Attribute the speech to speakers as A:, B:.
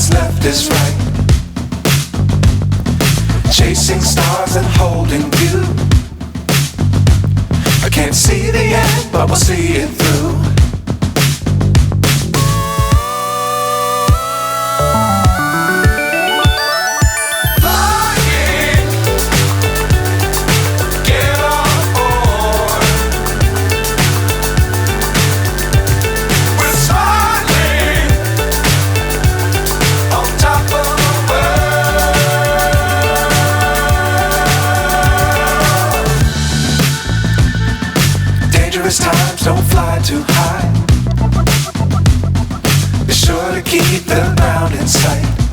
A: what's left is right. Chasing stars and holding you. I can't see the end, but we'll see it through. Times don't fly too high. Be sure to keep the ground in sight.